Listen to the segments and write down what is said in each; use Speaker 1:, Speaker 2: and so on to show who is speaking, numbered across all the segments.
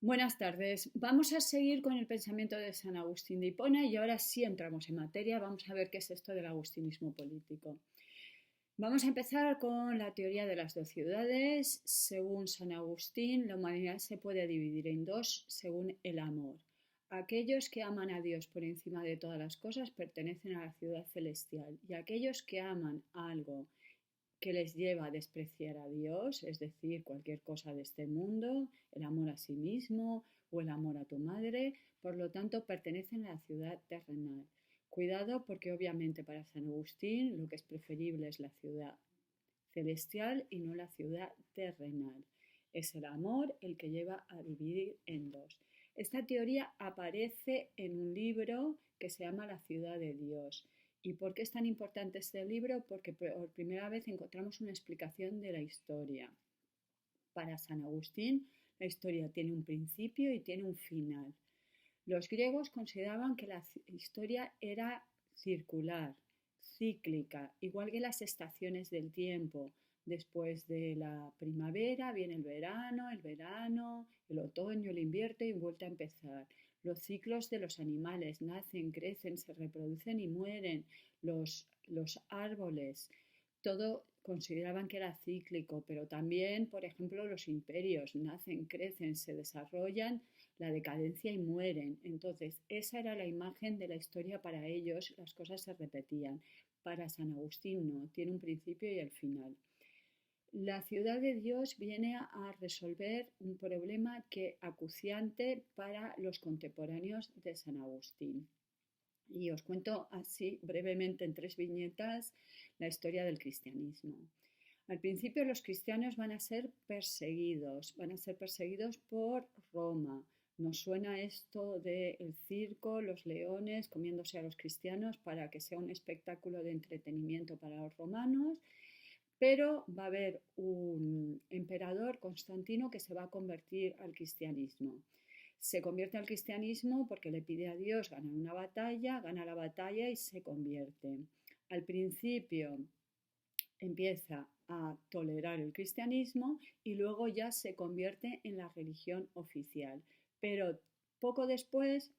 Speaker 1: Buenas tardes. Vamos a seguir con el pensamiento de San Agustín de Hipona y ahora sí entramos en materia. Vamos a ver qué es esto del agustinismo político. Vamos a empezar con la teoría de las dos ciudades. Según San Agustín, la humanidad se puede dividir en dos según el amor. Aquellos que aman a Dios por encima de todas las cosas pertenecen a la ciudad celestial y aquellos que aman algo que les lleva a despreciar a Dios, es decir, cualquier cosa de este mundo, el amor a sí mismo o el amor a tu madre, por lo tanto pertenecen a la ciudad terrenal. Cuidado porque obviamente para San Agustín lo que es preferible es la ciudad celestial y no la ciudad terrenal. Es el amor el que lleva a dividir en dos. Esta teoría aparece en un libro que se llama La ciudad de Dios. ¿Y por qué es tan importante este libro? Porque por primera vez encontramos una explicación de la historia. Para San Agustín, la historia tiene un principio y tiene un final. Los griegos consideraban que la historia era circular, cíclica, igual que las estaciones del tiempo. Después de la primavera viene el verano, el otoño, el invierno y vuelta a empezar. Los ciclos de los animales nacen, crecen, se reproducen y mueren. Los árboles, todo consideraban que era cíclico, pero también, por ejemplo, los imperios nacen, crecen, se desarrollan, la decadencia y mueren. Entonces, esa era la imagen de la historia para ellos, las cosas se repetían. Para San Agustín no, tiene un principio y el final. La ciudad de Dios viene a resolver un problema que acuciante para los contemporáneos de San Agustín. Y os cuento así brevemente en 3 viñetas la historia del cristianismo. Al principio los cristianos van a ser perseguidos por Roma. Nos suena esto del circo, los leones comiéndose a los cristianos para que sea un espectáculo de entretenimiento para los romanos, pero va a haber un emperador, Constantino, que se va a convertir al cristianismo. Se convierte al cristianismo porque le pide a Dios ganar una batalla, gana la batalla y se convierte. Al principio empieza a tolerar el cristianismo y luego ya se convierte en la religión oficial. Pero poco después,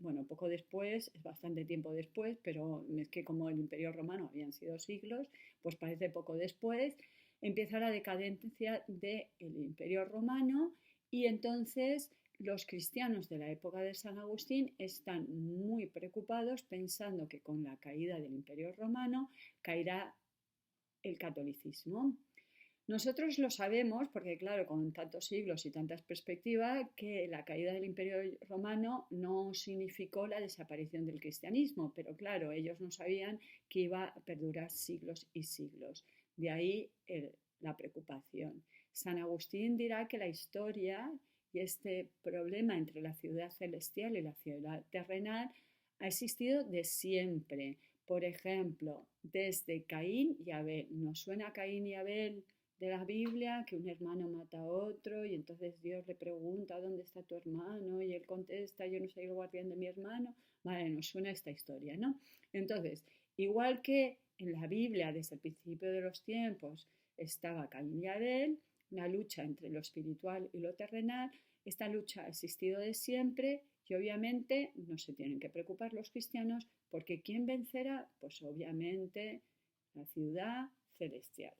Speaker 1: es bastante tiempo después, pero es que como el Imperio Romano habían sido siglos, pues parece poco después, empieza la decadencia del Imperio Romano y entonces los cristianos de la época de San Agustín están muy preocupados pensando que con la caída del Imperio Romano caerá el catolicismo. Nosotros lo sabemos porque, claro, con tantos siglos y tantas perspectivas, que la caída del Imperio Romano no significó la desaparición del cristianismo, pero claro, ellos no sabían que iba a perdurar siglos y siglos. De ahí la preocupación. San Agustín dirá que la historia y este problema entre la ciudad celestial y la ciudad terrenal ha existido de siempre. Por ejemplo, desde Caín y Abel. ¿Nos suena Caín y Abel de la Biblia, que un hermano mata a otro y entonces Dios le pregunta dónde está tu hermano y él contesta, yo no soy el guardián de mi hermano? Vale, nos suena esta historia, ¿no? Entonces, igual que en la Biblia desde el principio de los tiempos estaba Caín y Abel, una lucha entre lo espiritual y lo terrenal, esta lucha ha existido de siempre y obviamente no se tienen que preocupar los cristianos porque ¿quién vencerá? Pues obviamente la ciudad celestial.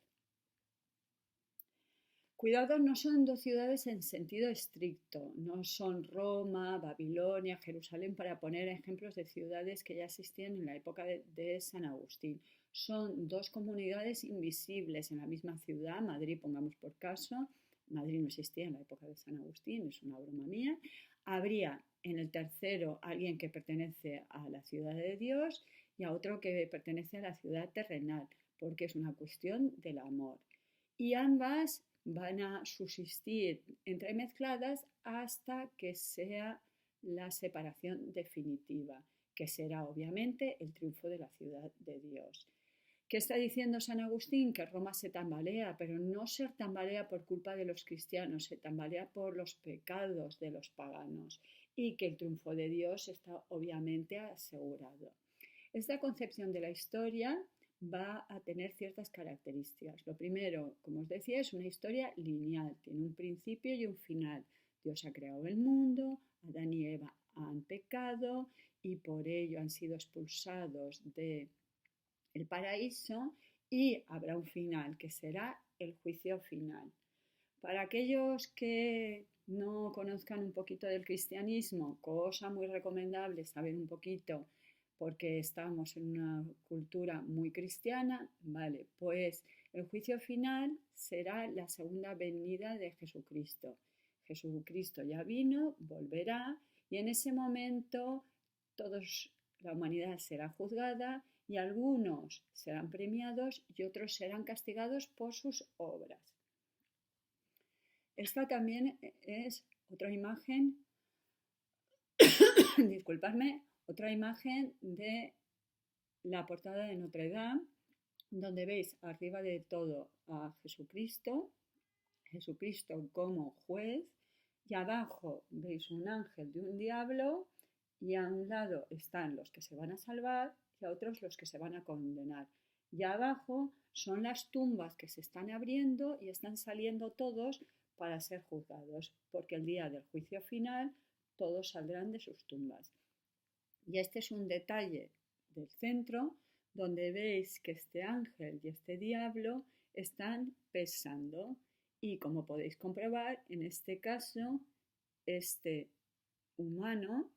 Speaker 1: Cuidado, no son dos ciudades en sentido estricto, no son Roma, Babilonia, Jerusalén, para poner ejemplos de ciudades que ya existían en la época de San Agustín. Son dos comunidades invisibles en la misma ciudad, Madrid pongamos por caso, Madrid no existía en la época de San Agustín, es una broma mía. Habría en el tercero alguien que pertenece a la ciudad de Dios y a otro que pertenece a la ciudad terrenal, porque es una cuestión del amor. Y ambas van a subsistir entremezcladas hasta que sea la separación definitiva, que será obviamente el triunfo de la ciudad de Dios. ¿Qué está diciendo San Agustín? Que Roma se tambalea, pero no se tambalea por culpa de los cristianos, se tambalea por los pecados de los paganos y que el triunfo de Dios está obviamente asegurado. Esta concepción de la historia va a tener ciertas características. Lo primero, como os decía, es una historia lineal, tiene un principio y un final. Dios ha creado el mundo, Adán y Eva han pecado y por ello han sido expulsados del paraíso y habrá un final que será el juicio final. Para aquellos que no conozcan un poquito del cristianismo, cosa muy recomendable saber un poquito porque estamos en una cultura muy cristiana, vale, pues el juicio final será la segunda venida de Jesucristo. Jesucristo ya vino, volverá y en ese momento la humanidad será juzgada y algunos serán premiados y otros serán castigados por sus obras. Esta también es otra imagen, disculpadme, otra imagen de la portada de Notre Dame, donde veis arriba de todo a Jesucristo, Jesucristo como juez, y abajo veis un ángel de un diablo, y a un lado están los que se van a salvar y a otros los que se van a condenar. Y abajo son las tumbas que se están abriendo y están saliendo todos para ser juzgados, porque el día del juicio final todos saldrán de sus tumbas. Y este es un detalle del centro donde veis que este ángel y este diablo están pesando y como podéis comprobar, en este caso, este humano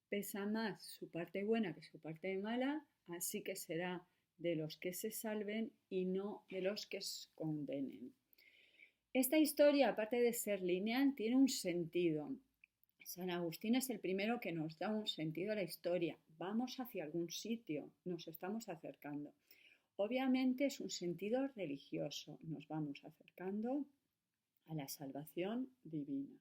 Speaker 1: pesa más su parte buena que su parte mala, así que será de los que se salven y no de los que se condenen. Esta historia, aparte de ser lineal, tiene un sentido. San Agustín es el primero que nos da un sentido a la historia. Vamos hacia algún sitio, nos estamos acercando. Obviamente es un sentido religioso, nos vamos acercando a la salvación divina.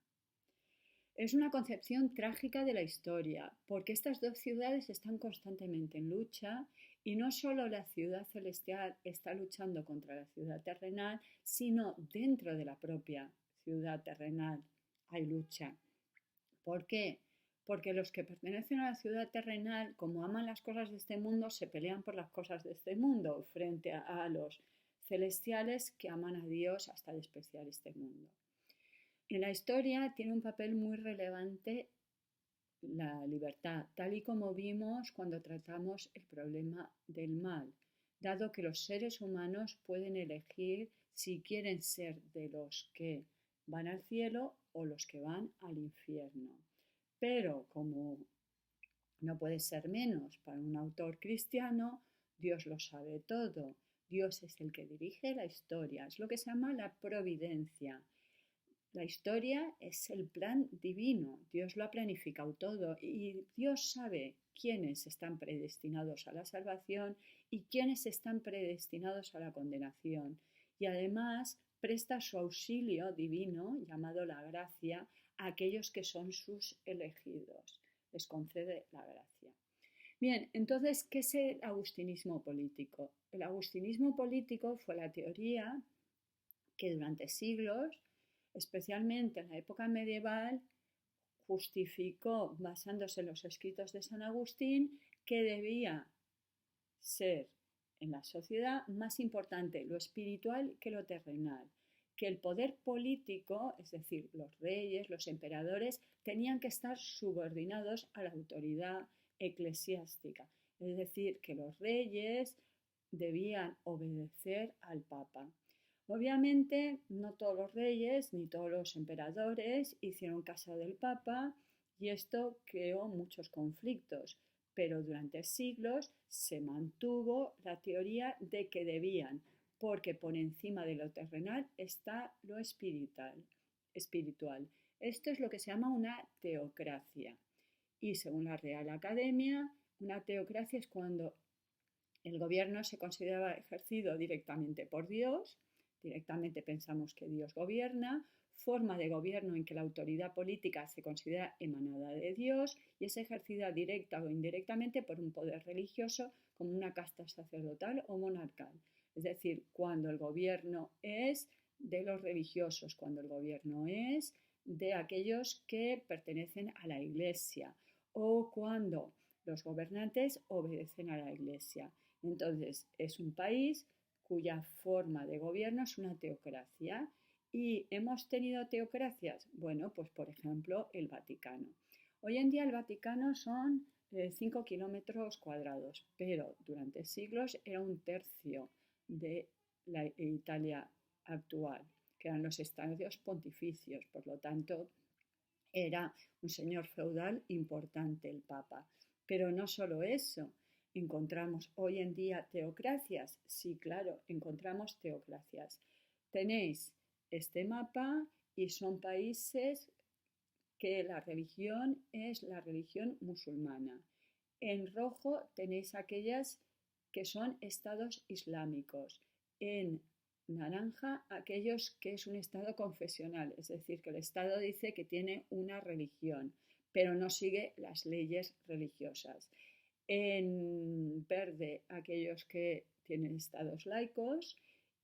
Speaker 1: Es una concepción trágica de la historia, porque estas dos ciudades están constantemente en lucha y no solo la ciudad celestial está luchando contra la ciudad terrenal, sino dentro de la propia ciudad terrenal hay lucha. ¿Por qué? Porque los que pertenecen a la ciudad terrenal, como aman las cosas de este mundo, se pelean por las cosas de este mundo frente a los celestiales que aman a Dios hasta despreciar este mundo. En la historia tiene un papel muy relevante la libertad, tal y como vimos cuando tratamos el problema del mal, dado que los seres humanos pueden elegir si quieren ser de los que van al cielo o los que van al infierno. Pero como no puede ser menos para un autor cristiano, Dios lo sabe todo. Dios es el que dirige la historia, es lo que se llama la providencia. La historia es el plan divino, Dios lo ha planificado todo y Dios sabe quiénes están predestinados a la salvación y quiénes están predestinados a la condenación. Y además presta su auxilio divino, llamado la gracia, a aquellos que son sus elegidos. Les concede la gracia. Bien, entonces, ¿qué es el agustinismo político? El agustinismo político fue la teoría que durante siglos, especialmente en la época medieval, justificó, basándose en los escritos de San Agustín, que debía ser en la sociedad más importante lo espiritual que lo terrenal, que el poder político, es decir, los reyes, los emperadores, tenían que estar subordinados a la autoridad eclesiástica, es decir, que los reyes debían obedecer al Papa. Obviamente, no todos los reyes ni todos los emperadores hicieron caso del Papa y esto creó muchos conflictos, pero durante siglos se mantuvo la teoría de que debían, porque por encima de lo terrenal está lo espiritual. Esto es lo que se llama una teocracia. Y según la Real Academia, una teocracia es cuando el gobierno se consideraba ejercido directamente por Dios. Directamente pensamos que Dios gobierna, forma de gobierno en que la autoridad política se considera emanada de Dios y es ejercida directa o indirectamente por un poder religioso como una casta sacerdotal o monarcal. Es decir, cuando el gobierno es de los religiosos, cuando el gobierno es de aquellos que pertenecen a la Iglesia o cuando los gobernantes obedecen a la Iglesia. Entonces, es un país cuya forma de gobierno es una teocracia ¿Y hemos tenido teocracias? Bueno, pues por ejemplo el Vaticano. Hoy en día el Vaticano son 5 kilómetros cuadrados, pero durante siglos era un tercio de la Italia actual, que eran los estadios pontificios. Por lo tanto, era un señor feudal importante el Papa. Pero no solo eso, encontramos hoy en día teocracias. Sí, claro, encontramos teocracias. Tenéis este mapa y son países que la religión es la religión musulmana. En rojo tenéis aquellas que son estados islámicos. En naranja aquellos que es un estado confesional, es decir, que el Estado dice que tiene una religión, pero no sigue las leyes religiosas. En verde aquellos que tienen estados laicos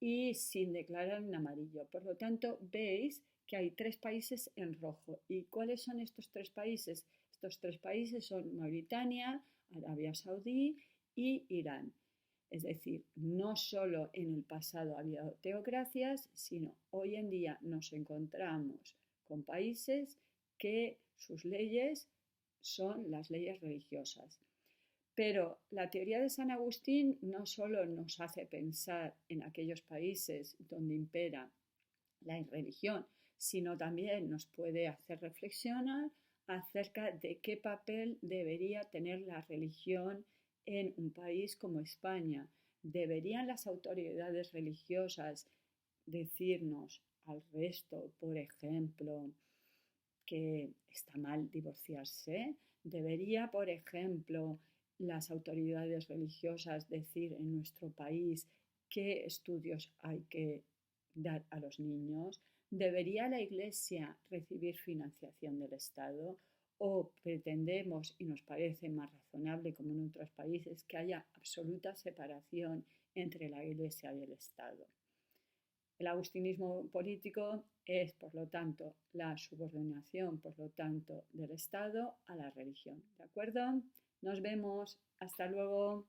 Speaker 1: y sin declarar en amarillo. Por lo tanto, veis que hay 3 países en rojo. ¿Y cuáles son estos 3 países? Estos 3 países son Mauritania, Arabia Saudí y Irán. Es decir, no solo en el pasado había teocracias, sino hoy en día nos encontramos con países que sus leyes son las leyes religiosas. Pero la teoría de San Agustín no solo nos hace pensar en aquellos países donde impera la religión, sino también nos puede hacer reflexionar acerca de qué papel debería tener la religión en un país como España. ¿Deberían las autoridades religiosas decirnos al resto, por ejemplo, que está mal divorciarse? ¿Debería, por ejemplo, las autoridades religiosas decir en nuestro país qué estudios hay que dar a los niños? ¿Debería la Iglesia recibir financiación del Estado? ¿O pretendemos, y nos parece más razonable como en otros países, que haya absoluta separación entre la Iglesia y el Estado? El agustinismo político es, por lo tanto, la subordinación, por lo tanto, del Estado a la religión. ¿De acuerdo? Nos vemos. Hasta luego.